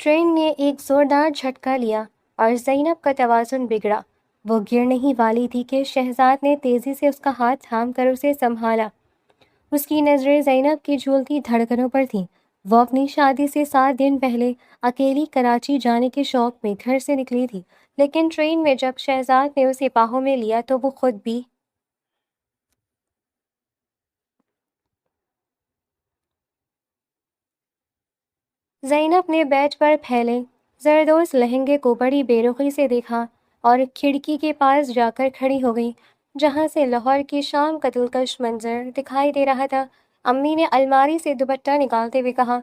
Train نے ایک زوردار جھٹکا لیا اور زینب کا توازن بگڑا۔ وہ گرنے ہی والی تھی کہ شہزاد نے تیزی سے اس کا ہاتھ تھام کر اسے سنبھالا۔ اس کی نظریں زینب کی جھولتی دھڑکنوں پر تھیں۔ وہ اپنی شادی سے 7 دن پہلے اکیلی کراچی جانے کے شوق میں گھر سے نکلی تھی، لیکن ٹرین میں جب شہزاد نے اسے باہوں میں لیا تو وہ خود بھی زینب نے بیڈ پر پھیلے زردوز لہنگے کو بڑی بے رخی سے دیکھا اور کھڑکی کے پاس جا کر کھڑی ہو گئی، جہاں سے لاہور کی شام کا دلکش منظر دکھائی دے رہا تھا۔ امی نے الماری سے دوپٹہ نکالتے ہوئے کہا،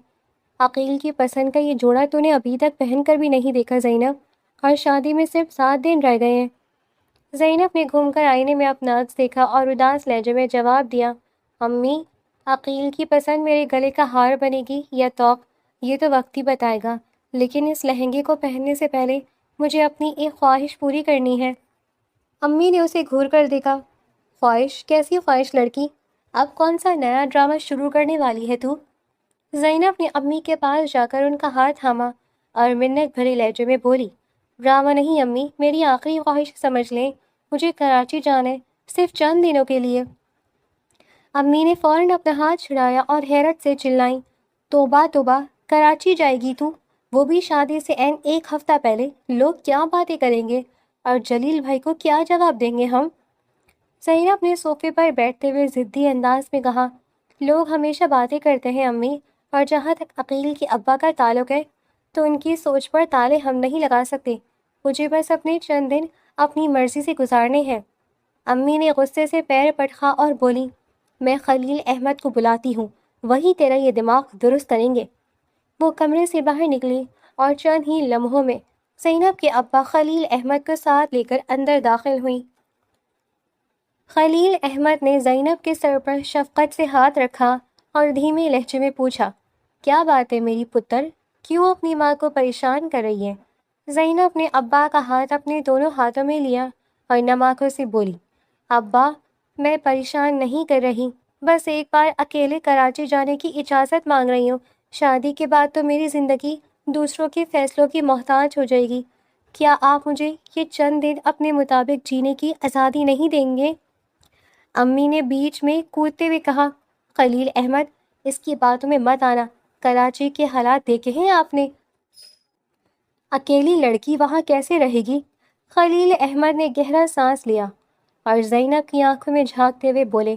عقیل کی پسند کا یہ جوڑا تو نے ابھی تک پہن کر بھی نہیں دیکھا زینب، اور شادی میں صرف 7 دن رہ گئے ہیں۔ زینب نے گھوم کر آئینے میں اپنا عکس دیکھا اور اداس لہجے میں جواب دیا، امی، عقیل کی پسند میرے گلے کا ہار بنے گی یا توق، یہ تو وقت ہی بتائے گا، لیکن اس لہنگے کو پہننے سے پہلے مجھے اپنی ایک خواہش پوری کرنی ہے۔ امی نے اسے گھور کر دیکھا، خواہش؟ کیسی خواہش لڑکی؟ اب کون سا نیا ڈرامہ شروع کرنے والی ہے تو؟ زینب نے امی کے پاس جا کر ان کا ہاتھ تھاما اور منت بھرے لہجے میں بولی، ڈرامہ نہیں امی، میری آخری خواہش سمجھ لیں، مجھے کراچی جانا ہے، صرف چند دنوں کے لیے۔ امی نے فوراً اپنا ہاتھ چھڑایا اور حیرت سے چلائیں، توبہ توبہ، کراچی جائے گی تو؟ وہ بھی شادی سے عین 1 ہفتہ پہلے؟ لوگ کیا باتیں کریں گے اور جلیل بھائی کو کیا جواب دیں گے ہم؟ زینب نے صوفے پر بیٹھتے ہوئے ضدی انداز میں کہا، لوگ ہمیشہ باتیں کرتے ہیں امی، اور جہاں تک عقیل کے ابا کا تعلق ہے تو ان کی سوچ پر تالے ہم نہیں لگا سکتے، مجھے بس اپنے چند دن اپنی مرضی سے گزارنے ہیں۔ امی نے غصے سے پیر پٹکا اور بولی، میں خلیل احمد کو بلاتی ہوں، وہی تیرا یہ دماغ درست کریں گے۔ وہ کمرے سے باہر نکلی اور چند ہی لمحوں میں زینب کے ابا خلیل احمد کو ساتھ لے کر اندر داخل ہوئیں۔ خلیل احمد نے زینب کے سر پر شفقت سے ہاتھ رکھا اور دھیمے لہجے میں پوچھا، کیا بات ہے میری پتر، کیوں اپنی ماں کو پریشان کر رہی ہے؟ زینب نے ابا کا ہاتھ اپنے دونوں ہاتھوں میں لیا اور نم آنکھوں سے بولی، ابا، میں پریشان نہیں کر رہی، بس ایک بار اکیلے کراچی جانے کی اجازت مانگ رہی ہوں۔ شادی کے بعد تو میری زندگی دوسروں کے فیصلوں کی محتاج ہو جائے گی، کیا آپ مجھے یہ چند دن اپنے مطابق جینے کی آزادی نہیں دیں گے؟ امی نے بیچ میں کودتے ہوئے کہا، خلیل احمد، اس کی باتوں میں مت آنا، کراچی کے حالات دیکھے ہیں آپ نے، اکیلی لڑکی وہاں کیسے رہے گی؟ خلیل احمد نے گہرا سانس لیا اور زینب کی آنکھوں میں جھانکتے ہوئے بولے،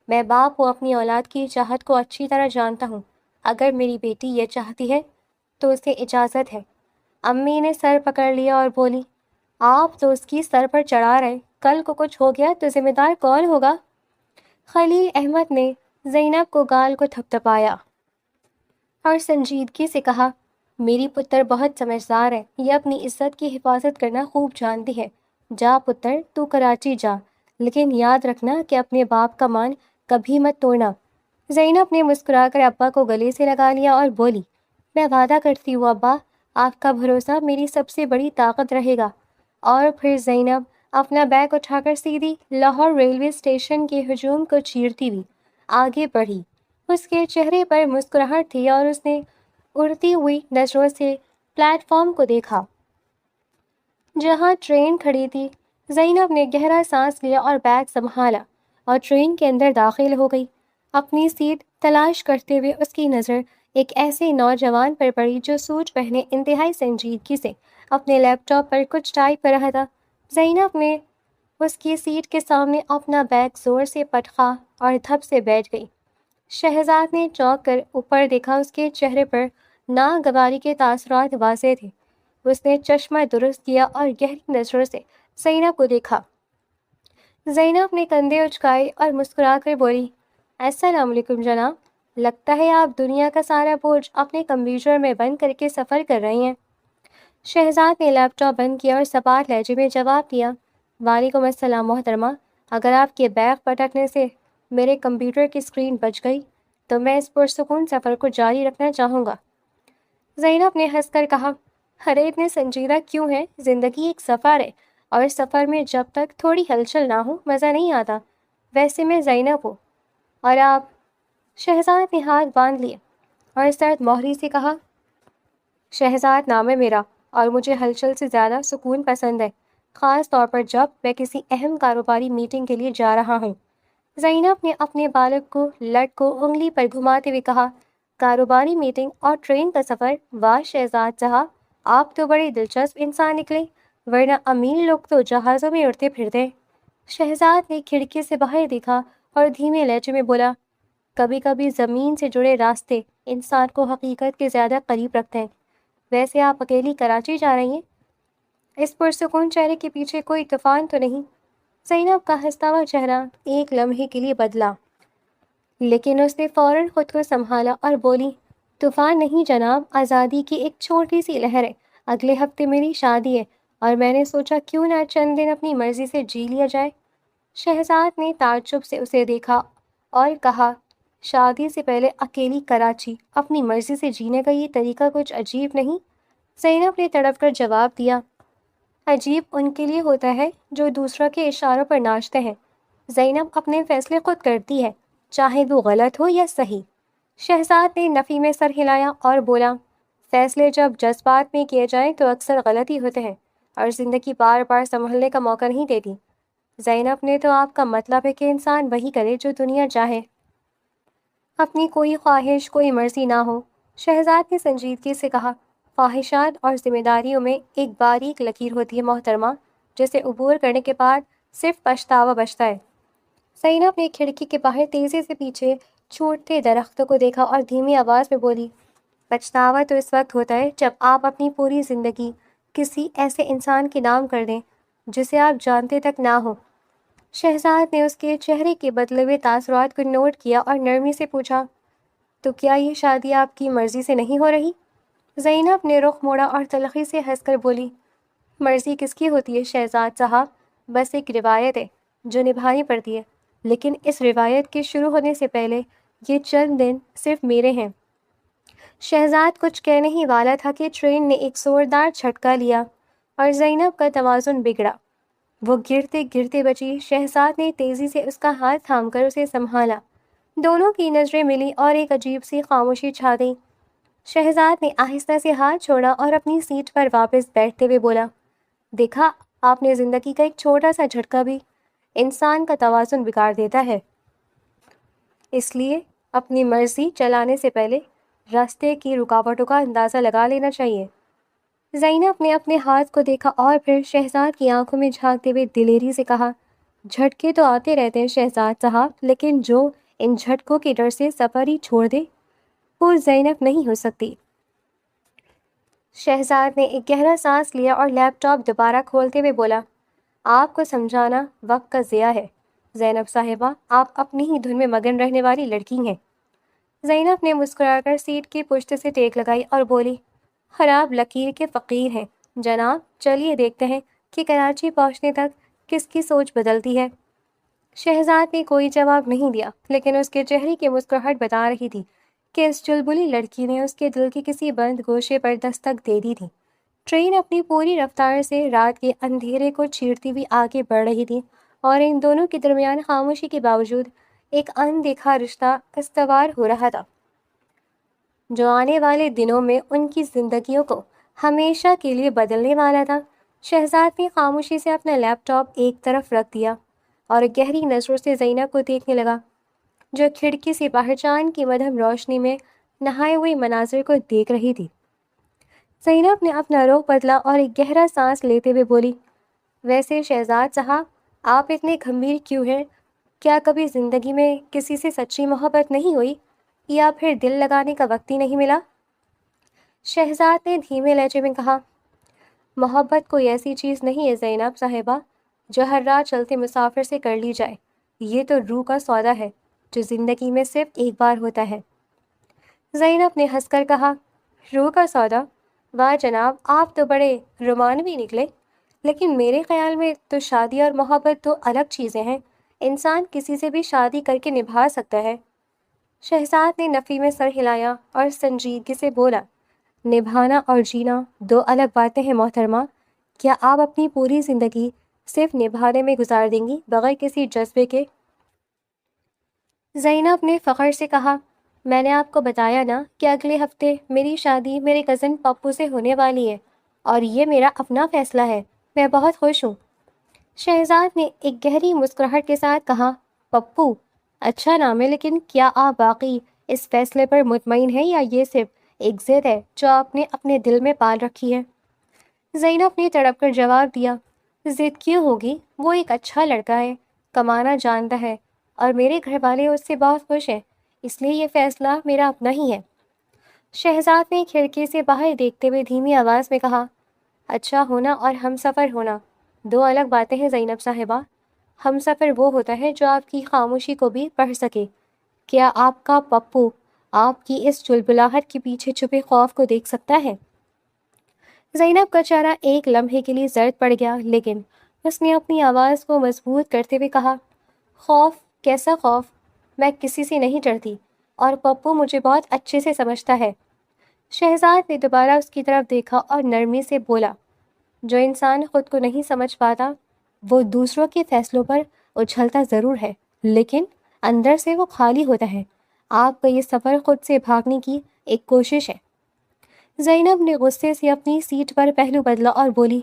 میں باپ ہوں، اپنی اولاد کی چاہت کو اچھی طرح جانتا ہوں، اگر میری بیٹی یہ چاہتی ہے تو اسے اجازت ہے۔ امی نے سر پکڑ لیا اور بولی، آپ تو اس کی سر پر چڑھا رہے، کل کو کچھ ہو گیا تو ذمہ دار کون ہوگا؟ خلیل احمد نے زینب کو گال کو تھپتھپایا اور سنجیدگی سے کہا، میری پتر بہت سمجھدار ہے، یہ اپنی عزت کی حفاظت کرنا خوب جانتی ہے، جا پتر، تو کراچی جا، لیکن یاد رکھنا کہ اپنے باپ کا مان کبھی مت توڑنا۔ زینب نے مسکرا کر ابا کو گلے سے لگا لیا اور بولی، میں وعدہ کرتی ہوں ابا، آپ کا بھروسہ میری سب سے بڑی طاقت رہے گا۔ اور پھر زینب اپنا بیگ اٹھا کر سیدھی لاہور ریلوے اسٹیشن کے ہجوم کو چیرتی ہوئی آگے بڑھی۔ اس کے چہرے پر مسکراہٹ تھی اور اس نے اڑتی ہوئی نظروں سے پلیٹ فارم کو دیکھا جہاں ٹرین کھڑی تھی۔ زینب نے گہرا سانس لیا اور بیگ سنبھالا اور ٹرین کے اندر داخل ہو گئی۔ اپنی سیٹ تلاش کرتے ہوئے اس کی نظر ایک ایسے نوجوان پر پڑی جو سوٹ پہنے انتہائی سنجیدگی سے اپنے لیپ ٹاپ پر کچھ ٹائپ کر رہا تھا۔ زینب نے اس کی سیٹ کے سامنے اپنا بیگ زور سے پٹکا اور دھپ سے بیٹھ گئی۔ شہزاد نے چونک کر اوپر دیکھا، اس کے چہرے پر ناگواری کے تاثرات واضح تھے۔ اس نے چشمہ درست کیا اور گہری نظروں سے زینب کو دیکھا۔ زینب نے کندھے اچکائے اور مسکرا کر بولی، السلام علیکم جناب، لگتا ہے آپ دنیا کا سارا بوجھ اپنے کمپیوٹر میں بند کر کے سفر کر رہی ہیں۔ شہزاد نے لیپ ٹاپ بند کیا اور سپاٹ لہجے میں جواب دیا، وعلیکم السلام محترمہ، اگر آپ کے بیگ پٹکنے سے میرے کمپیوٹر کی اسکرین بچ گئی تو میں اس پرسکون سفر کو جاری رکھنا چاہوں گا۔ زینب نے ہنس کر کہا، ارے اتنے سنجیدہ کیوں ہے، زندگی ایک سفر ہے، اور سفر میں جب تک تھوڑی ہلچل نہ ہو مزہ نہیں آتا۔ ویسے میں زینب ہوں، اور آپ؟ شہزاد نے ہاتھ باندھ لیے اور سرد مہری سے کہا، شہزاد نام ہے میرا، اور مجھے ہلچل سے زیادہ سکون پسند ہے، خاص طور پر جب میں کسی اہم کاروباری میٹنگ کے لیے جا رہا ہوں۔ زینب نے اپنے بالغ کو لٹ کو انگلی پر گھماتے ہوئے کہا، کاروباری میٹنگ اور ٹرین کا سفر، واہ شہزاد صاحب، آپ تو بڑے دلچسپ انسان نکلے، ورنہ امیر لوگ تو جہازوں میں اڑتے پھرتے۔ شہزاد نے کھڑکی سے باہر دیکھا اور دھیمے لہجے میں بولا، کبھی کبھی زمین سے جڑے راستے انسان کو حقیقت کے زیادہ قریب رکھتے ہیں۔ ویسے آپ اکیلی کراچی جا رہی ہیں؟ اس پرسکون چہرے کے پیچھے کوئی طوفان تو نہیں؟ زینب کا ہنستا ہوا چہرہ ایک لمحے کے لیے بدلا، لیکن اس نے فوراً خود کو سنبھالا اور بولی، طوفان نہیں جناب، آزادی کی ایک چھوٹی سی لہر ہے۔ اگلے ہفتے میری شادی ہے، اور میں نے سوچا کیوں نہ چند دن اپنی مرضی سے جی لیا جائے۔ شہزاد نے تعجب سے اسے دیکھا اور کہا، شادی سے پہلے اکیلی کراچی اپنی مرضی سے جینے کا یہ طریقہ کچھ عجیب نہیں؟ زینب نے تڑپ کر جواب دیا، عجیب ان کے لیے ہوتا ہے جو دوسروں کے اشاروں پر ناچتے ہیں۔ زینب اپنے فیصلے خود کرتی ہے، چاہے وہ غلط ہو یا صحیح۔ شہزاد نے نفی میں سر ہلایا اور بولا، فیصلے جب جذبات میں کیے جائیں تو اکثر غلط ہی ہوتے ہیں، اور زندگی بار بار سنبھلنے کا موقع نہیں دیتی۔ زینب نے تو آپ کا مطلب ہے کہ انسان وہی کرے جو دنیا چاہے، اپنی کوئی خواہش کوئی مرضی نہ ہو۔ شہزاد نے سنجیدگی سے کہا، خواہشات اور ذمہ داریوں میں ایک باریک لکیر ہوتی ہے محترمہ، جسے عبور کرنے کے بعد صرف پچھتاوا بچتا ہے۔ زینب نے کھڑکی کے باہر تیزی سے پیچھے چھوٹتے درختوں کو دیکھا اور دھیمی آواز میں بولی، پچھتاوا تو اس وقت ہوتا ہے جب آپ اپنی پوری زندگی کسی ایسے انسان کے نام کر دیں جسے آپ جانتے تک نہ ہو۔ شہزاد نے اس کے چہرے کے بدلے ہوئے تاثرات کو نوٹ کیا اور نرمی سے پوچھا، تو کیا یہ شادی آپ کی مرضی سے نہیں ہو رہی؟ زینب نے رخ موڑا اور تلخی سے ہنس کر بولی، مرضی کس کی ہوتی ہے شہزاد صاحب، بس ایک روایت ہے جو نبھانی پڑتی ہے، لیکن اس روایت کے شروع ہونے سے پہلے یہ چند دن صرف میرے ہیں۔ شہزاد کچھ کہنے ہی والا تھا کہ ٹرین نے ایک زوردار جھٹکا لیا اور زینب کا توازن بگڑا۔ وہ گرتے گرتے بچی۔ شہزاد نے تیزی سے اس کا ہاتھ تھام کر اسے سنبھالا۔ دونوں کی نظریں ملی اور ایک عجیب سی خاموشی چھا گئی۔ شہزاد نے آہستہ سے ہاتھ چھوڑا اور اپنی سیٹ پر واپس بیٹھتے ہوئے بولا، دیکھا آپ نے، زندگی کا ایک چھوٹا سا جھٹکا بھی انسان کا توازن بگاڑ دیتا ہے، اس لیے اپنی مرضی چلانے سے پہلے راستے کی رکاوٹوں کا اندازہ لگا لینا چاہیے۔ زینب نے اپنے ہاتھ کو دیکھا اور پھر شہزاد کی آنکھوں میں جھانکتے ہوئے دلیری سے کہا، جھٹکے تو آتے رہتے ہیں شہزاد صاحب، لیکن جو ان جھٹکوں کے ڈر سے سفر ہی چھوڑ دے وہ زینب نہیں ہو سکتی۔ شہزاد نے ایک گہرا سانس لیا اور لیپ ٹاپ دوبارہ کھولتے ہوئے بولا، آپ کو سمجھانا وقت کا ضیاع ہے زینب صاحبہ، آپ اپنی ہی دھن میں مگن رہنے والی لڑکی ہیں۔ زینب نے مسکرا کر سیٹ کی پشت سے ٹیک لگائی اور بولی، خراب لکیر کے فقیر ہیں جناب، چلیے دیکھتے ہیں کہ کراچی پہنچنے تک کس کی سوچ بدلتی ہے۔ شہزاد نے کوئی جواب نہیں دیا، لیکن اس کے چہرے کی مسکراہٹ بتا رہی تھی کہ اس چلبلی لڑکی نے اس کے دل کے کسی بند گوشے پر دستک دے دی تھی۔ ٹرین اپنی پوری رفتار سے رات کے اندھیرے کو چیرتی ہوئی آگے بڑھ رہی تھی، اور ان دونوں کے درمیان خاموشی کے باوجود ایک اندیکھا رشتہ استوار ہو رہا تھا جو آنے والے دنوں میں ان کی زندگیوں کو ہمیشہ کے لیے بدلنے والا تھا۔ شہزاد نے خاموشی سے اپنا لیپ ٹاپ ایک طرف رکھ دیا اور گہری نظروں سے زینب کو دیکھنے لگا، جو کھڑکی سے باہر چاند کی مدھم روشنی میں نہائے ہوئے مناظر کو دیکھ رہی تھی۔ زینب نے اپنا رخ بدلا اور ایک گہرا سانس لیتے ہوئے بولی، ویسے شہزاد صاحب، آپ اتنے گمبھیر کیوں ہیں؟ کیا کبھی زندگی میں کسی سے سچی محبت نہیں ہوئی، یا پھر دل لگانے کا وقت ہی نہیں ملا؟ شہزاد نے دھیمے لہجے میں کہا، محبت کوئی ایسی چیز نہیں ہے زینب صاحبہ جو ہر رات چلتے مسافر سے کر لی جائے، یہ تو روح کا سودا ہے جو زندگی میں صرف ایک بار ہوتا ہے۔ زینب نے ہنس کر کہا، روح کا سودا؟ واہ جناب، آپ تو بڑے رومانوی نکلے، لیکن میرے خیال میں تو شادی اور محبت دو الگ چیزیں ہیں، انسان کسی سے بھی شادی کر کے نبھا سکتا ہے۔ شہزاد نے نفی میں سر ہلایا اور سنجیدگی سے بولا، نبھانا اور جینا دو الگ باتیں ہیں محترمہ، کیا آپ اپنی پوری زندگی صرف نبھانے میں گزار دیں گی بغیر کسی جذبے کے؟ زینب نے فخر سے کہا، میں نے آپ کو بتایا نا کہ اگلے ہفتے میری شادی میرے کزن پپو سے ہونے والی ہے اور یہ میرا اپنا فیصلہ ہے. میں بہت خوش ہوں. شہزاد نے ایک گہری مسکراہٹ کے ساتھ کہا. پپو اچھا نام ہے، لیکن کیا آپ واقعی اس فیصلے پر مطمئن ہیں یا یہ صرف ایک ضد ہے جو آپ نے اپنے دل میں پال رکھی ہے؟ زینب نے تڑپ کر جواب دیا. ضد کیوں ہوگی؟ وہ ایک اچھا لڑکا ہے، کمانا جانتا ہے اور میرے گھر والے اس سے بہت خوش ہیں، اس لیے یہ فیصلہ میرا اپنا ہی ہے. شہزاد نے کھڑکی سے باہر دیکھتے ہوئے دھیمی آواز میں کہا. اچھا ہونا اور ہم سفر ہونا دو الگ باتیں ہیں زینب صاحبہ. ہم سفر وہ ہوتا ہے جو آپ کی خاموشی کو بھی پڑھ سکے. کیا آپ کا پپو آپ کی اس چلبلاہٹ کے پیچھے چھپے خوف کو دیکھ سکتا ہے؟ زینب کا چہرہ ایک لمحے کے لیے زرد پڑ گیا، لیکن اس نے اپنی آواز کو مضبوط کرتے ہوئے کہا. خوف؟ کیسا خوف؟ میں کسی سے نہیں ڈرتی اور پپو مجھے بہت اچھے سے سمجھتا ہے. شہزاد نے دوبارہ اس کی طرف دیکھا اور نرمی سے بولا. جو انسان خود کو نہیں سمجھ پاتا وہ دوسروں کے فیصلوں پر اچھلتا ضرور ہے، لیکن اندر سے وہ خالی ہوتا ہے. آپ کا یہ سفر خود سے بھاگنے کی ایک کوشش ہے. زینب نے غصے سے اپنی سیٹ پر پہلو بدلا اور بولی.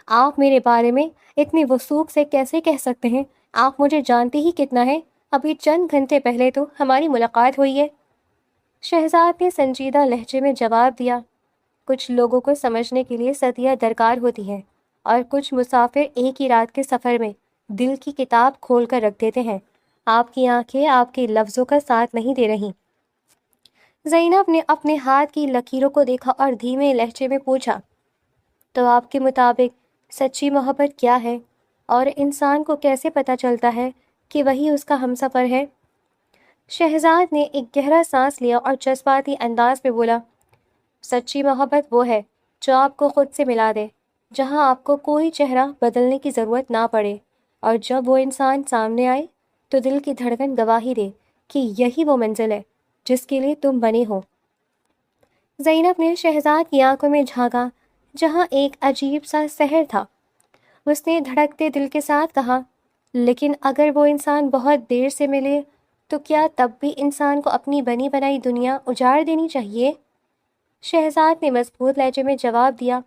آپ میرے بارے میں اتنی وثوق سے کیسے کہہ سکتے ہیں؟ آپ مجھے جانتے ہی کتنا ہے. ابھی چند گھنٹے پہلے تو ہماری ملاقات ہوئی ہے. شہزاد نے سنجیدہ لہجے میں جواب دیا. کچھ لوگوں کو سمجھنے کے لیے صدیاں درکار ہوتی ہیں اور کچھ مسافر ایک ہی رات کے سفر میں دل کی کتاب کھول کر رکھ دیتے ہیں. آپ کی آنکھیں آپ کے لفظوں کا ساتھ نہیں دے رہی. زینب نے اپنے ہاتھ کی لکیروں کو دیکھا اور دھیمے لہجے میں پوچھا. تو آپ کے مطابق سچی محبت کیا ہے اور انسان کو کیسے پتہ چلتا ہے کہ وہی اس کا ہمسفر ہے؟ شہزاد نے ایک گہرا سانس لیا اور جذباتی انداز میں بولا. سچی محبت وہ ہے جو آپ کو خود سے ملا دے، جہاں آپ کو کوئی چہرہ بدلنے کی ضرورت نہ پڑے، اور جب وہ انسان سامنے آئے تو دل کی دھڑکن گواہی دے کہ یہی وہ منزل ہے جس کے لیے تم بنے ہو. زینب نے شہزاد کی آنکھوں میں جھانکا جہاں ایک عجیب سا سحر تھا. اس نے دھڑکتے دل کے ساتھ کہا. لیکن اگر وہ انسان بہت دیر سے ملے تو کیا تب بھی انسان کو اپنی بنی بنائی دنیا اجاڑ دینی چاہیے؟ شہزاد نے مضبوط لہجے میں جواب دیا.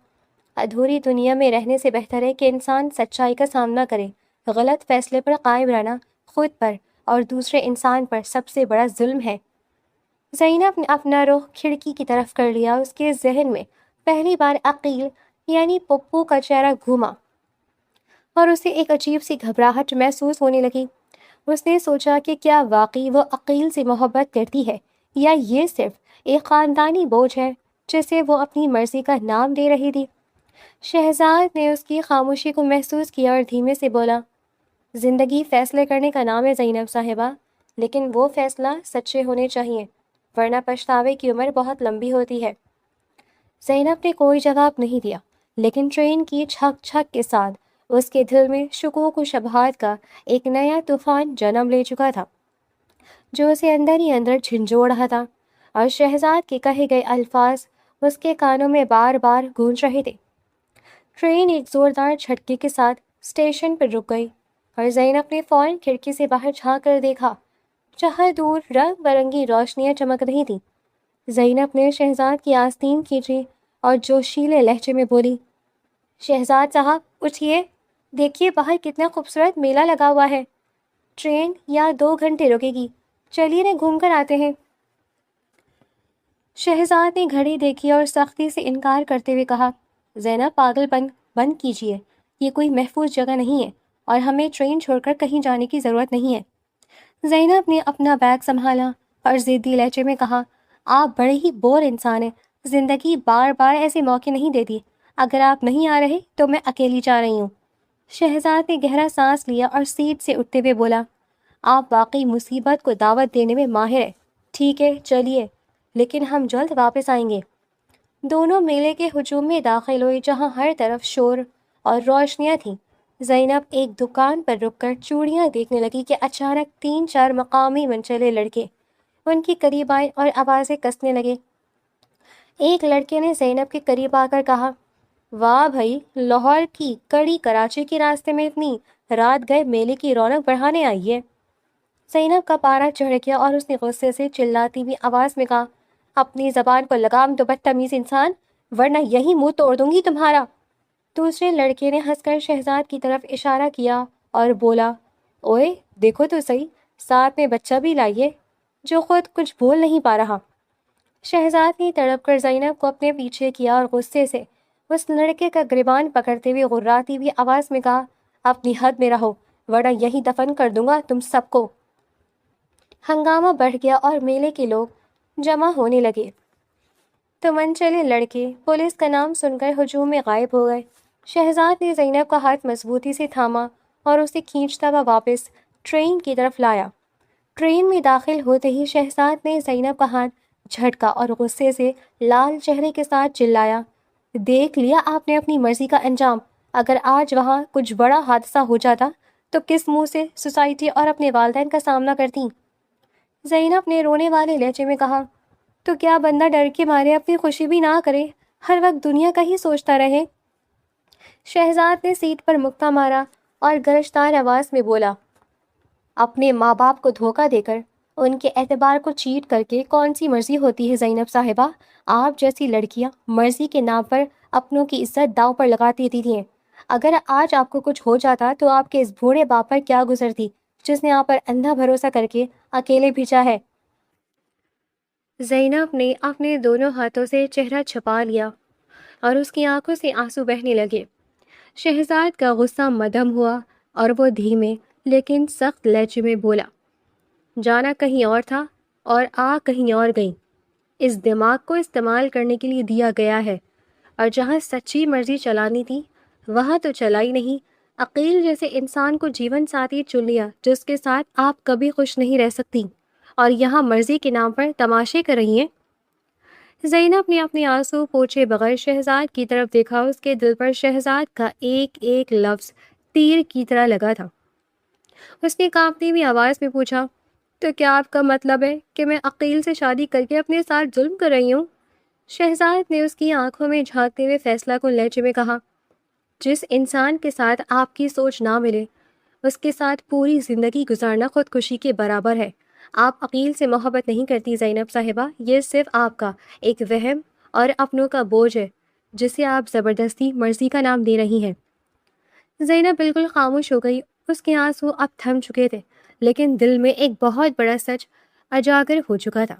ادھوری دنیا میں رہنے سے بہتر ہے کہ انسان سچائی کا سامنا کرے. غلط فیصلے پر قائم رہنا خود پر اور دوسرے انسان پر سب سے بڑا ظلم ہے. زینب نے اپنا رخ کھڑکی کی طرف کر لیا. اس کے ذہن میں پہلی بار عقیل یعنی پپو کا چہرہ گھوما اور اسے ایک عجیب سی گھبراہٹ محسوس ہونے لگی. اس نے سوچا کہ کیا واقعی وہ عقیل سے محبت کرتی ہے یا یہ صرف ایک خاندانی بوجھ ہے جسے وہ اپنی مرضی کا نام دے رہی تھی. شہزاد نے اس کی خاموشی کو محسوس کیا اور دھیمے سے بولا. زندگی فیصلے کرنے کا نام ہے زینب صاحبہ، لیکن وہ فیصلہ سچے ہونے چاہیے، ورنہ پچھتاوے کی عمر بہت لمبی ہوتی ہے. زینب نے کوئی جواب نہیں دیا، لیکن ٹرین کی چھک چھک کے ساتھ اس کے دل میں شکوک و شبہات کا ایک نیا طوفان جنم لے چکا تھا جو اسے اندر ہی اندر جھنجھوڑ رہا تھا، اور شہزاد کے کہے گئے الفاظ اس کے کانوں میں بار بار گونج رہے تھے. ٹرین ایک زوردار جھٹکے کے ساتھ اسٹیشن پر رک گئی اور زینب نے فوراً کھڑکی سے باہر جھانک کر دیکھا جہاں دور رنگ برنگی روشنیاں چمک رہی تھیں. زینب نے شہزاد کی آستین کھینچی اور جوشیلے لہجے میں بولی. شہزاد صاحب اٹھیے، دیکھیے باہر کتنا خوبصورت میلہ لگا ہوا ہے. ٹرین یا 2 گھنٹے رکے گی، چلیے نہ گھوم کر آتے ہیں. شہزاد نے گھڑی دیکھی اور سختی سے انکار کرتے ہوئے کہا. زینب پاگل پن بند کیجیے، یہ کوئی محفوظ جگہ نہیں ہے اور ہمیں ٹرین چھوڑ کر کہیں جانے کی ضرورت نہیں ہے. زینب نے اپنا بیگ سنبھالا اور ضدی لہجے میں کہا. آپ بڑے ہی بور انسان ہیں، زندگی بار بار ایسے موقع نہیں دیتی. اگر آپ نہیں آ رہے تو میں اکیلی جا رہی ہوں. شہزاد نے گہرا سانس لیا اور سیٹ سے اٹھتے ہوئے بولا. آپ واقعی مصیبت کو دعوت دینے میں ماہر ہیں. ٹھیک ہے چلیے، لیکن ہم جلد واپس آئیں گے. دونوں میلے کے ہجوم میں داخل ہوئے جہاں ہر طرف شور اور روشنیاں تھیں. زینب ایک دکان پر رک کر چوڑیاں دیکھنے لگی کہ اچانک 3-4 مقامی منچلے لڑکے ان کے قریب آئے اور آوازیں کسنے لگے. ایک لڑکے نے زینب کے قریب آ کر کہا. واہ بھائی، لاہور کی کڑی کراچی کے راستے میں اتنی رات گئے میلے کی رونق بڑھانے آئی ہے. زینب کا پارا چڑھ گیا اور اس نے غصے سے چلاتی ہوئی آواز میں کہا، اپنی زبان کو لگام دو بدتمیز انسان، ورنہ یہی منہ توڑ دوں گی تمہارا۔ دوسرے لڑکے نے ہنس کر شہزاد کی طرف اشارہ کیا اور بولا، اوئے دیکھو تو صحیح، ساتھ میں بچہ بھی لائیے جو خود کچھ بول نہیں پا رہا۔ شہزاد نے تڑپ کر زینب کو اپنے پیچھے کیا اور غصے سے اس لڑکے کا گریبان پکڑتے ہوئے غراتی ہوئی آواز میں کہا، اپنی حد میں رہو ورنہ یہی دفن کر دوں گا تم سب کو۔ ہنگامہ بڑھ گیا اور میلے کے لوگ جمع ہونے لگے۔ تو منچلے لڑکے پولیس کا نام سن کر ہجوم میں غائب ہو گئے۔ شہزاد نے زینب کا ہاتھ مضبوطی سے تھاما اور اسے کھینچتا ہوا واپس ٹرین کی طرف لایا۔ ٹرین میں داخل ہوتے ہی شہزاد نے زینب کا ہاتھ جھٹکا اور غصے سے لال چہرے کے ساتھ چلایا، دیکھ لیا آپ نے اپنی مرضی کا انجام، اگر آج وہاں کچھ بڑا حادثہ ہو جاتا تو کس منہ سے سوسائٹی اور اپنے والدین کا سامنا کرتی؟ زینب نے رونے والے لہجے میں کہا، تو کیا بندہ ڈر کے مارے اپنی خوشی بھی نہ کرے، ہر وقت دنیا کا ہی سوچتا رہے؟ شہزاد نے سیٹ پر مکہ مارا اور گرجدار آواز میں بولا، اپنے ماں باپ کو دھوکہ دے کر ان کے اعتبار کو چیٹ کر کے کون سی مرضی ہوتی ہے زینب صاحبہ؟ آپ جیسی لڑکیاں مرضی کے نام پر اپنوں کی عزت داؤ پر لگاتی تھیں۔ اگر آج آپ کو کچھ ہو جاتا تو آپ کے اس بوڑھے باپ پر کیا گزرتی جس نے آپ پر اندھا بھروسہ کر کے اکیلے بھیجا ہے؟ زینب نے اپنے دونوں ہاتھوں سے چہرہ چھپا لیا اور اس کی آنکھوں سے آنسو بہنے لگے۔ شہزاد کا غصہ مدھم ہوا اور وہ دھیمے لیکن سخت لہجے میں بولا، جانا کہیں اور تھا اور آ کہیں اور گئی۔ اس دماغ کو استعمال کرنے کے لیے دیا گیا ہے، اور جہاں سچی مرضی چلانی تھی وہاں تو چلائی نہیں۔ عقیل جیسے انسان کو جیون ساتھی چن لیا جس کے ساتھ آپ کبھی خوش نہیں رہ سکتی، اور یہاں مرضی کے نام پر تماشے کر رہی ہیں۔ زینب نے اپنے آنسو پوچھے بغیر شہزاد کی طرف دیکھا۔ اس کے دل پر شہزاد کا ایک ایک لفظ تیر کی طرح لگا تھا۔ اس نے کانپتی ہوئی آواز میں پوچھا، تو کیا آپ کا مطلب ہے کہ میں عقیل سے شادی کر کے اپنے ساتھ ظلم کر رہی ہوں؟ شہزاد نے اس کی آنکھوں میں جھانکتے ہوئے فیصلہ کن لہجے میں کہا، جس انسان کے ساتھ آپ کی سوچ نہ ملے اس کے ساتھ پوری زندگی گزارنا خودکشی کے برابر ہے۔ آپ عقیل سے محبت نہیں کرتی زینب صاحبہ، یہ صرف آپ کا ایک وہم اور اپنوں کا بوجھ ہے جسے آپ زبردستی مرضی کا نام دے رہی ہیں۔ زینب بالکل خاموش ہو گئی۔ اس کے آنسو اب تھم چکے تھے لیکن دل میں ایک بہت بڑا سچ اجاگر ہو چکا تھا۔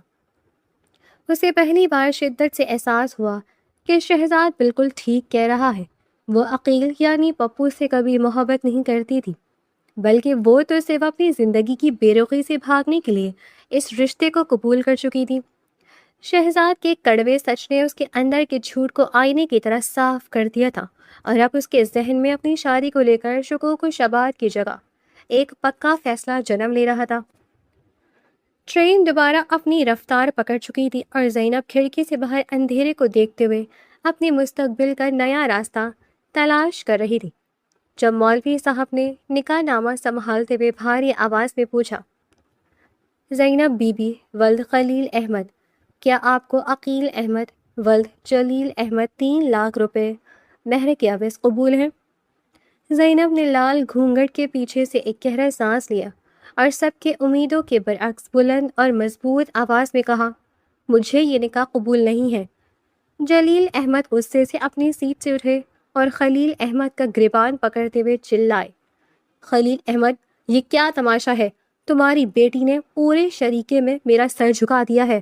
اسے پہلی بار شدت سے احساس ہوا کہ شہزاد بالکل ٹھیک کہہ رہا ہے۔ وہ عقیل یعنی پپو سے کبھی محبت نہیں کرتی تھی، بلکہ وہ تو صرف اپنی زندگی کی بے رخی سے بھاگنے کے لیے اس رشتے کو قبول کر چکی تھی۔ شہزاد کے کڑوے سچ نے اس کے اندر کے جھوٹ کو آئینے کی طرح صاف کر دیا تھا، اور اب اس کے ذہن میں اپنی شادی کو لے کر شکوک و شبہات کی جگہ ایک پکا فیصلہ جنم لے رہا تھا۔ ٹرین دوبارہ اپنی رفتار پکڑ چکی تھی اور زینب کھڑکی سے باہر اندھیرے کو دیکھتے ہوئے اپنے مستقبل کا نیا راستہ تلاش کر رہی تھی، جب مولوی صاحب نے نکاح نامہ سنبھالتے ہوئے بھاری آواز میں پوچھا، زینب بی بی ولد خلیل احمد، کیا آپ کو عقیل احمد ولد جلیل احمد 3 لاکھ روپے مہر کے عوض قبول ہیں؟ زینب نے لال گھونگھٹ کے پیچھے سے ایک گہرا سانس لیا اور سب کے امیدوں کے برعکس بلند اور مضبوط آواز میں کہا، مجھے یہ نکاح قبول نہیں ہے۔ جلیل احمد غصے سے اپنی سیٹ سے اٹھے اور خلیل احمد کا گریبان پکڑتے ہوئے چلائے، خلیل احمد، یہ کیا تماشا ہے؟ تمہاری بیٹی نے پورے شریکے میں میرا سر جھکا دیا ہے۔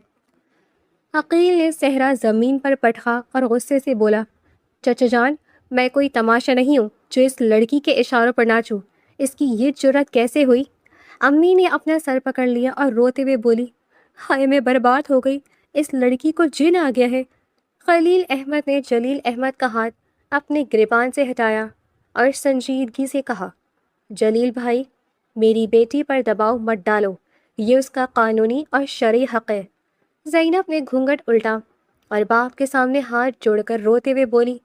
عقیل نے صحرا زمین پر پٹخا اور غصے سے بولا، چچا جان، میں کوئی تماشا نہیں ہوں جو اس لڑکی کے اشاروں پر ناچوں۔ اس کی یہ جرأت کیسے ہوئی؟ امی نے اپنا سر پکڑ لیا اور روتے ہوئے بولی، ہائے میں برباد ہو گئی، اس لڑکی کو جن آ گیا ہے۔ خلیل احمد نے جلیل احمد کا ہاتھ اپنے گریبان سے ہٹایا اور سنجیدگی سے کہا، جلیل بھائی، میری بیٹی پر دباؤ مت ڈالو، یہ اس کا قانونی اور شرعی حق ہے۔ زینب نے گھونگھٹ الٹا اور باپ کے سامنے ہاتھ جوڑ کر روتے ہوئے بولی،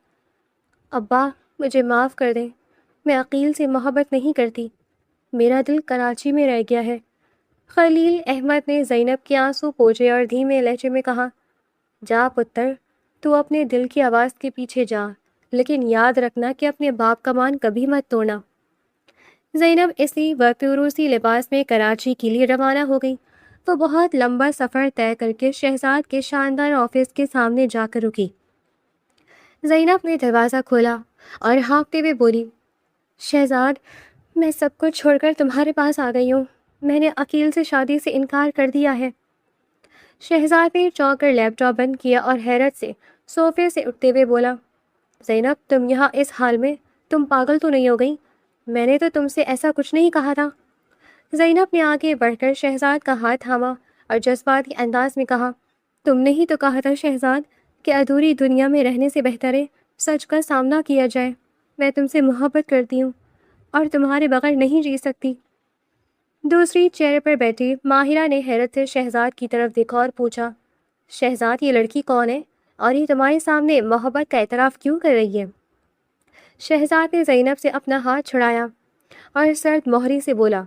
ابا مجھے معاف کر دیں، میں عقیل سے محبت نہیں کرتی، میرا دل کراچی میں رہ گیا ہے۔ خلیل احمد نے زینب کے آنسو پوچھے اور دھیمے لہجے میں کہا، جا پتر، تو اپنے دل کی آواز کے پیچھے جا، لیکن یاد رکھنا کہ اپنے باپ کا مان کبھی مت توڑنا۔ زینب اسی وقت روسی لباس میں کراچی کے لیے روانہ ہو گئی۔ وہ بہت لمبا سفر طے کر کے شہزاد کے شاندار آفس کے سامنے جا کر رکی۔ زینب نے دروازہ کھولا اور ہانکتے ہوئے بولی، شہزاد، میں سب کچھ چھوڑ کر تمہارے پاس آ گئی ہوں۔ میں نے عقیل سے شادی سے انکار کر دیا ہے۔ شہزاد نے چونک کر لیپ ٹاپ بند کیا اور حیرت سے صوفے سے اٹھتے ہوئے بولا، زینب، تم یہاں اس حال میں؟ تم پاگل تو نہیں ہو گئی؟ میں نے تو تم سے ایسا کچھ نہیں کہا تھا۔ زینب نے آگے بڑھ کر شہزاد کا ہاتھ تھاما اور جذباتی انداز میں کہا، تم نے ہی تو کہا تھا شہزاد کہ ادھوری دنیا میں رہنے سے بہتر ہے سچ کا سامنا کیا جائے۔ میں تم سے محبت کرتی ہوں اور تمہارے بغیر نہیں جی سکتی۔ دوسری چیئر پر بیٹھی ماہرہ نے حیرت سے شہزاد کی طرف دیکھا اور پوچھا، شہزاد، یہ لڑکی کون ہے اور یہ تمہارے سامنے محبت کا اعتراف کیوں کر رہی ہے؟ شہزاد نے زینب سے اپنا ہاتھ چھڑایا اور سرد مہری سے بولا،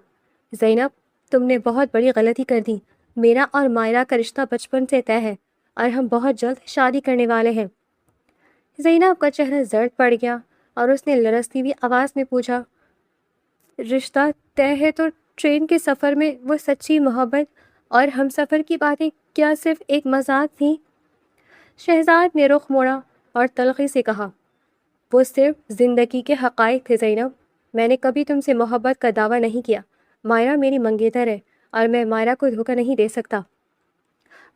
زینب، تم نے بہت بڑی غلطی کر دی۔ میرا اور مائرہ کا رشتہ بچپن سے طے ہے اور ہم بہت جلد شادی کرنے والے ہیں۔ زینب کا چہرہ زرد پڑ گیا اور اس نے لرزتی ہوئی آواز میں پوچھا، رشتہ طے ہے تو ٹرین کے سفر میں وہ سچی محبت اور ہم سفر کی باتیں کیا صرف ایک مذاق تھیں؟ شہزاد نے رخ موڑا اور تلخی سے کہا، وہ صرف زندگی کے حقائق تھے زینب۔ میں نے کبھی تم سے محبت کا دعویٰ نہیں کیا۔ مائرہ میری منگیتر ہے اور میں مائرہ کو دھوکہ نہیں دے سکتا۔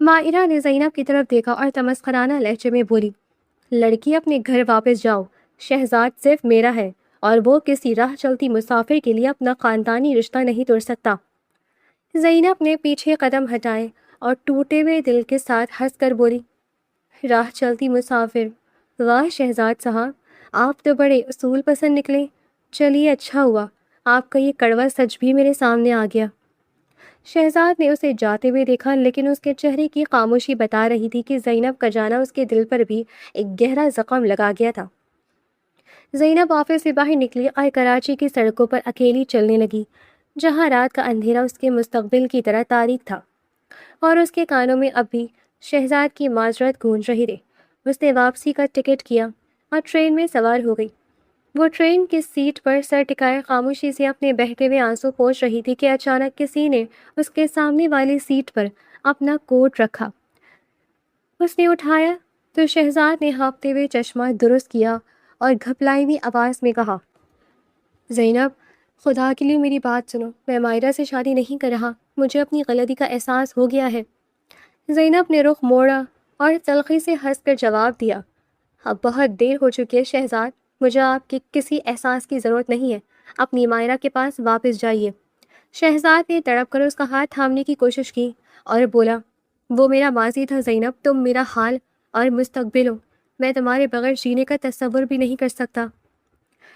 مائرہ نے زینب کی طرف دیکھا اور تمسخرانہ لہجے میں بولی، لڑکی، اپنے گھر واپس جاؤ۔ شہزاد صرف میرا ہے اور وہ کسی راہ چلتی مسافر کے لیے اپنا خاندانی رشتہ نہیں توڑ سکتا۔ زینب نے پیچھے قدم ہٹائے اور ٹوٹے ہوئے دل کے ساتھ ہنس کر بولی، راہ چلتی مسافر؟ واہ شہزاد صاحب، آپ تو بڑے اصول پسند نکلے۔ چلیے، اچھا ہوا آپ کا یہ کڑوا سچ بھی میرے سامنے آ گیا۔ شہزاد نے اسے جاتے ہوئے دیکھا، لیکن اس کے چہرے کی خاموشی بتا رہی تھی کہ زینب کا جانا اس کے دل پر بھی ایک گہرا زخم لگا گیا تھا۔ زینب آفس سے باہر نکلی اور کراچی کی سڑکوں پر اکیلی چلنے لگی، جہاں رات کا اندھیرا اس کے مستقبل کی طرح تاریک تھا اور اس کے کانوں میں اب بھی شہزاد کی معذرت گونج رہی تھی۔ اس نے واپسی کا ٹکٹ کیا اور ٹرین میں سوار ہو گئی۔ وہ ٹرین کی سیٹ پر سر ٹکائے خاموشی سے اپنے بہتے ہوئے آنسو پوچھ رہی تھی کہ اچانک کسی نے اس کے سامنے والی سیٹ پر اپنا کوٹ رکھا۔ اس نے اٹھایا تو شہزاد نے ہانپتے ہوئے چشمہ درست کیا اور گھبرائی ہوئی آواز میں کہا، زینب، خدا کے لیے میری بات سنو۔ میں مائرہ سے شادی نہیں کر رہا۔ مجھے اپنی غلطی کا احساس ہو گیا ہے۔ زینب نے رخ موڑا اور تلخی سے ہنس کر جواب دیا، اب بہت دیر ہو چکی ہے شہزاد، مجھے آپ کے کسی احساس کی ضرورت نہیں ہے۔ اپنی مائرہ کے پاس واپس جائیے۔ شہزاد نے تڑپ کر اس کا ہاتھ تھامنے کی کوشش کی اور بولا، وہ میرا ماضی تھا زینب، تم میرا حال اور مستقبل ہو۔ میں تمہارے بغیر جینے کا تصور بھی نہیں کر سکتا۔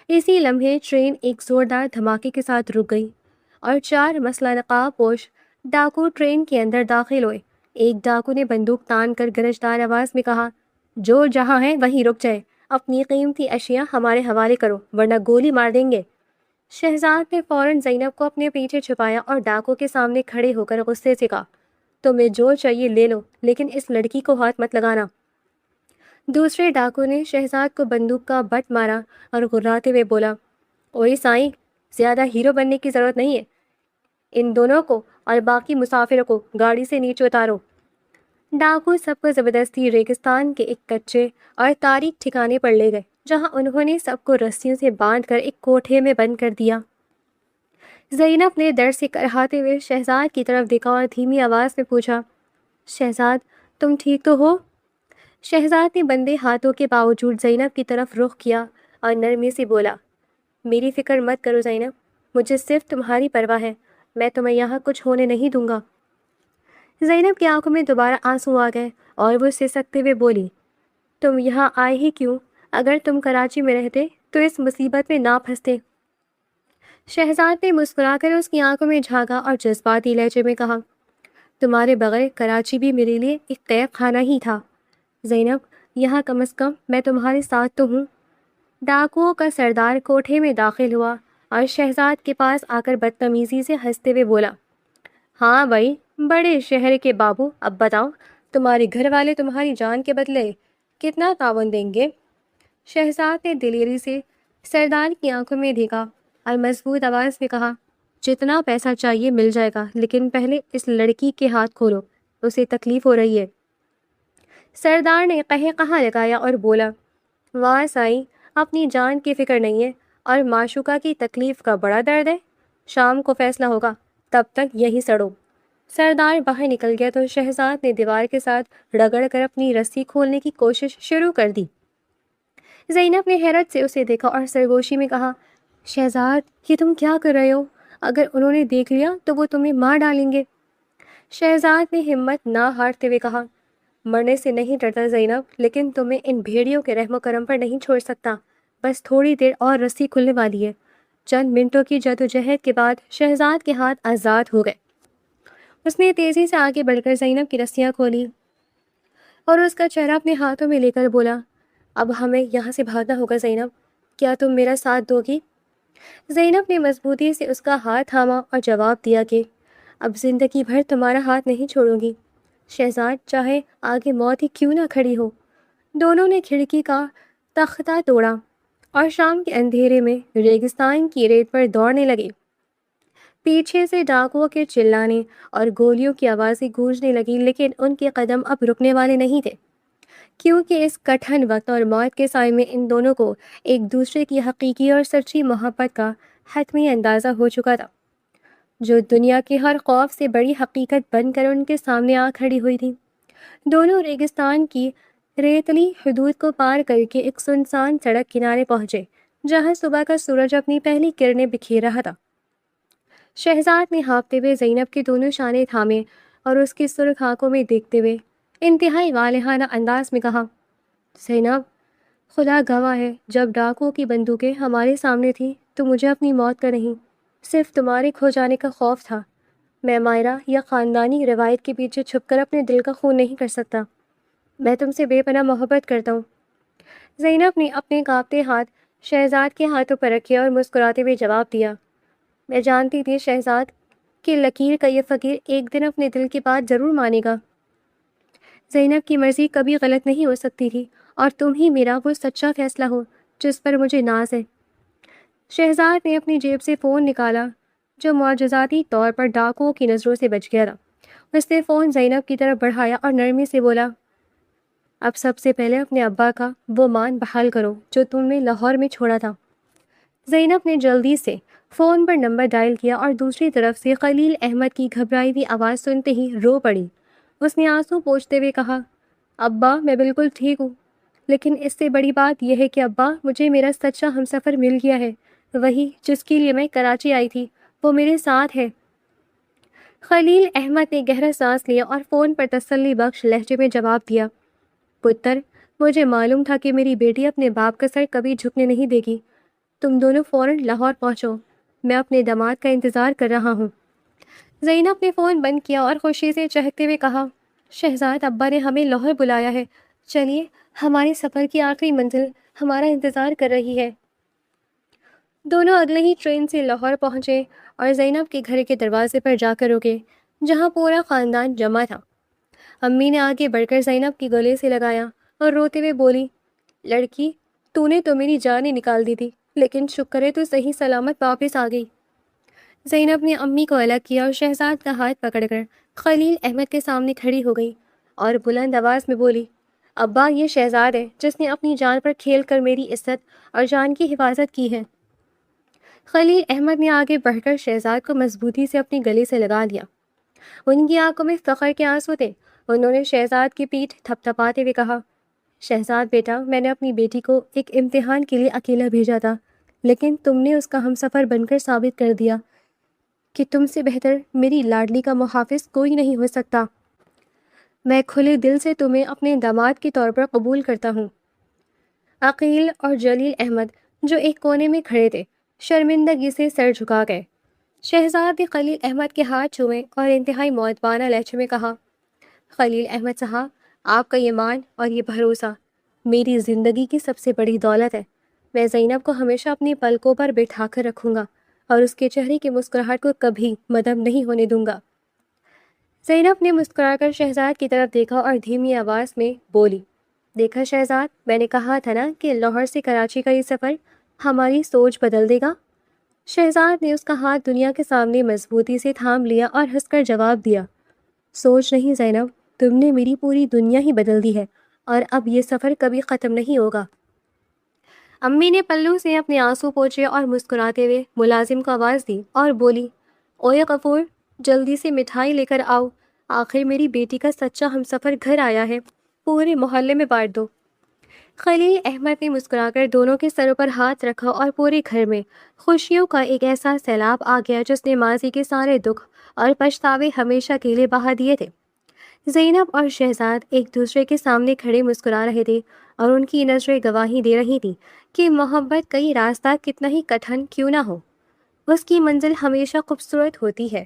اسی لمحے ٹرین ایک زوردار دھماکے کے ساتھ رک گئی اور 4 مسلح نقاب پوش ڈاکو ٹرین کے اندر داخل ہوئے۔ ایک ڈاکو نے بندوق تان کر گرجدار آواز میں کہا، جو جہاں ہے وہیں رک جائے، اپنی قیمتی اشیاء ہمارے حوالے کرو ورنہ گولی مار دیں گے۔ شہزاد نے فوراً زینب کو اپنے پیچھے چھپایا اور ڈاکو کے سامنے کھڑے ہو کر غصے سے کہا، تمہیں جو چاہیے لے لو، لیکن اس لڑکی کو ہاتھ مت لگانا۔ دوسرے ڈاکو نے شہزاد کو بندوق کا بٹ مارا اور غراتے ہوئے بولا، اوئی سائیں، زیادہ ہیرو بننے کی ضرورت نہیں ہے۔ ان دونوں کو اور باقی مسافروں کو گاڑی سے نیچے اتارو۔ ڈاکو سب کو زبردستی ریگستان کے ایک کچے اور تاریک ٹھکانے پر لے گئے، جہاں انہوں نے سب کو رسیوں سے باندھ کر ایک کوٹھے میں بند کر دیا۔ زینب نے ڈر سے کرہاتے ہوئے شہزاد کی طرف دیکھا اور دھیمی آواز میں پوچھا، شہزاد، تم ٹھیک تو ہو؟ شہزاد نے بندے ہاتھوں کے باوجود زینب کی طرف رخ کیا اور نرمی سے بولا، میری فکر مت کرو زینب، مجھے صرف تمہاری پرواہ ہے۔ میں تمہیں یہاں کچھ ہونے نہیں دوں گا۔ زینب کی آنکھوں میں دوبارہ آنسو آ گئے اور وہ سسکتے ہوئے بولی، تم یہاں آئے ہی کیوں؟ اگر تم کراچی میں رہتے تو اس مصیبت میں نہ پھنستے۔ شہزاد نے مسکرا کر اس کی آنکھوں میں جھانکا اور جذباتی لہجے میں کہا، تمہارے بغیر کراچی بھی میرے لیے ایک قید خانہ ہی تھا۔ زینب، یہاں کم از کم میں تمہارے ساتھ تو ہوں۔ ڈاکوؤں کا سردار کوٹھے میں داخل ہوا اور شہزاد کے پاس آ کر بدتمیزی سے ہنستے ہوئے بولا، ہاں بھائی، بڑے شہر کے بابو، اب بتاؤ تمہارے گھر والے تمہاری جان کے بدلے کتنا تعاون دیں گے؟ شہزاد نے دلیری سے سردار کی آنکھوں میں دیکھا اور مضبوط آواز میں کہا، جتنا پیسہ چاہیے مل جائے گا، لیکن پہلے اس لڑکی کے ہاتھ کھولو، اسے تکلیف ہو رہی ہے۔ سردار نے قہقہا لگایا اور بولا، واہ سائی، اپنی جان کی فکر نہیں ہے اور معشوقہ کی تکلیف کا بڑا درد ہے۔ شام کو فیصلہ ہوگا، تب تک یہی سڑو۔ سردار باہر نکل گیا تو شہزاد نے دیوار کے ساتھ رگڑ کر اپنی رسی کھولنے کی کوشش شروع کر دی۔ زینب نے حیرت سے اسے دیکھا اور سرگوشی میں کہا، شہزاد یہ تم کیا کر رہے ہو؟ اگر انہوں نے دیکھ لیا تو وہ تمہیں مار ڈالیں گے۔ شہزاد نے ہمت نہ ہارتے ہوئے کہا، مرنے سے نہیں ڈرتا زینب، لیکن تمہیں ان بھیڑیوں کے رحم و کرم پر نہیں چھوڑ سکتا۔ بس تھوڑی دیر اور رسی کھلنے والی ہے۔ چند منٹوں کی جدوجہد کے بعد شہزاد کے ہاتھ آزاد ہو گئے۔ اس نے تیزی سے آگے بڑھ کر زینب کی رسیاں کھولی اور اس کا چہرہ اپنے ہاتھوں میں لے کر بولا، اب ہمیں یہاں سے بھاگنا ہوگا زینب، کیا تم میرا ساتھ دو گی؟ زینب نے مضبوطی سے اس کا ہاتھ تھاما اور جواب دیا کہ اب زندگی بھر تمہارا ہاتھ نہیں چھوڑوں گی شہزاد، چاہے آگے موت ہی کیوں نہ کھڑی ہو۔ دونوں نے کھڑکی کا تختہ توڑا اور شام کے اندھیرے میں ریگستان کی ریت پر دوڑنے لگے۔ پیچھے سے ڈاکوؤں کے چلانے اور گولیوں کی آوازیں گونجنے لگیں، لیکن ان کے قدم اب رکنے والے نہیں تھے، کیونکہ اس کٹھن وقت اور موت کے سائے میں ان دونوں کو ایک دوسرے کی حقیقی اور سچی محبت کا حتمی اندازہ ہو چکا تھا، جو دنیا کے ہر خوف سے بڑی حقیقت بن کر ان کے سامنے آ کھڑی ہوئی تھی۔ دونوں ریگستان کی ریتلی حدود کو پار کر کے ایک سنسان سڑک کنارے پہنچے، جہاں صبح کا سورج اپنی پہلی کرنیں بکھیر رہا تھا۔ شہزاد نے ہانپتے ہوئے زینب کے دونوں شانے تھامے اور اس کی سرخ آنکھوں میں دیکھتے ہوئے انتہائی والہانہ انداز میں کہا، زینب، خدا گواہ ہے، جب ڈاکوؤں کی بندوقیں ہمارے سامنے تھیں تو مجھے اپنی موت کا نہیں، صرف تمہارے کھو جانے کا خوف تھا۔ میں مائرہ یا خاندانی روایت کے پیچھے چھپ کر اپنے دل کا خون نہیں کر سکتا۔ میں تم سے بے پناہ محبت کرتا ہوں۔ زینب نے اپنے کانپتے ہاتھ شہزاد کے ہاتھوں پر رکھے اور مسکراتے ہوئے جواب دیا، میں جانتی تھی شہزاد کہ لکیر کا یہ فقیر ایک دن اپنے دل کی بات ضرور مانے گا۔ زینب کی مرضی کبھی غلط نہیں ہو سکتی تھی، اور تم ہی میرا وہ سچا فیصلہ ہو جس پر مجھے ناز ہے۔ شہزاد نے اپنی جیب سے فون نکالا، جو معجزاتی طور پر ڈاکوؤں کی نظروں سے بچ گیا تھا۔ اس نے فون زینب کی طرف بڑھایا اور نرمی سے بولا، اب سب سے پہلے اپنے ابا کا وہ مان بحال کرو جو تم نے لاہور میں چھوڑا تھا۔ زینب نے جلدی سے فون پر نمبر ڈائل کیا اور دوسری طرف سے خلیل احمد کی گھبرائی ہوئی آواز سنتے ہی رو پڑی۔ اس نے آنسو پوچھتے ہوئے کہا، ابا میں بالکل ٹھیک ہوں، لیکن اس سے بڑی بات یہ ہے کہ ابا مجھے میرا سچا ہمسفر مل گیا ہے، وہی جس کے لیے میں کراچی آئی تھی، وہ میرے ساتھ ہے۔ خلیل احمد نے گہرا سانس لیا اور فون پر تسلی بخش لہجے میں جواب دیا، پتر، مجھے معلوم تھا کہ میری بیٹی اپنے باپ کا سر کبھی جھکنے نہیں دے گی۔ تم دونوں فوراً لاہور پہنچو، میں اپنے داماد کا انتظار کر رہا ہوں۔ زینب نے فون بند کیا اور خوشی سے چہکتے ہوئے کہا، شہزاد ابا نے ہمیں لاہور بلایا ہے، چلیے، ہمارے سفر کی آخری منزل ہمارا انتظار کر رہی ہے۔ دونوں اگلے ہی ٹرین سے لاہور پہنچے اور زینب کے گھر کے دروازے پر جا کر رکے، جہاں پورا خاندان جمع تھا۔ امی نے آگے بڑھ کر زینب کی گلے سے لگایا اور روتے ہوئے بولی، لڑکی، تو نے تو میری جان ہی نکال دی تھی، لیکن شکر ہے تو صحیح سلامت واپس آ گئی۔ زینب نے امی کو الگ کیا اور شہزاد کا ہاتھ پکڑ کر خلیل احمد کے سامنے کھڑی ہو گئی اور بلند آواز میں بولی، ابا یہ شہزاد ہے جس نے اپنی جان پر کھیل کر میری عزت اور جان کی حفاظت کی ہے۔ خلیل احمد نے آگے بڑھ کر شہزاد کو مضبوطی سے اپنی گلے سے لگا لیا۔ ان کی آنکھوں میں فخر کے آنسو تھے۔ انہوں نے شہزاد کی پیٹھ تھپ تھپاتے ہوئے کہا، شہزاد بیٹا، میں نے اپنی بیٹی کو ایک امتحان کے لیے اکیلا بھیجا تھا، لیکن تم نے اس کا ہمسفر بن کر ثابت کر دیا کہ تم سے بہتر میری لاڈلی کا محافظ کوئی نہیں ہو سکتا۔ میں کھلے دل سے تمہیں اپنے داماد کے طور پر قبول کرتا ہوں۔ عقیل اور جلیل احمد، جو ایک کونے میں کھڑے تھے، شرمندگی سے سر جھکا گئے۔ شہزاد نے خلیل احمد کے ہاتھ چھوئے اور انتہائی مؤدبانہ لہجے میں کہا، خلیل احمد صاحب، آپ کا یہ مان اور یہ بھروسہ میری زندگی کی سب سے بڑی دولت ہے۔ میں زینب کو ہمیشہ اپنی پلکوں پر بٹھا کر رکھوں گا اور اس کے چہرے کی مسکراہٹ کو کبھی مدھم نہیں ہونے دوں گا۔ زینب نے مسکرا کر شہزاد کی طرف دیکھا اور دھیمی آواز میں بولی، دیکھا شہزاد، میں نے کہا تھا نا کہ لاہور سے کراچی کا یہ سفر ہماری سوچ بدل دے گا۔ شہزاد نے اس کا ہاتھ دنیا کے سامنے مضبوطی سے تھام لیا اور ہنس کر جواب دیا، سوچ نہیں زینب، تم نے میری پوری دنیا ہی بدل دی ہے، اور اب یہ سفر کبھی ختم نہیں ہوگا۔ امی نے پلو سے اپنے آنسو پوچھے اور مسکراتے ہوئے ملازم کو آواز دی اور بولی، اوے غفور، جلدی سے مٹھائی لے کر آؤ، آخر میری بیٹی کا سچا ہم سفر گھر آیا ہے، پورے محلے میں بانٹ دو۔ خلیل احمد نے مسکرا کر دونوں کے سروں پر ہاتھ رکھا اور پورے گھر میں خوشیوں کا ایک ایسا سیلاب آ گیا جس نے ماضی کے سارے دکھ اور پچھتاوے ہمیشہ کے لیے بہا دیے تھے۔ زینب اور شہزاد ایک دوسرے کے سامنے کھڑے مسکرا رہے تھے اور ان کی نظریں گواہی دے رہی تھیں کہ محبت کئی راستہ کتنا ہی کٹھن کیوں نہ ہو، اس کی منزل ہمیشہ خوبصورت ہوتی ہے۔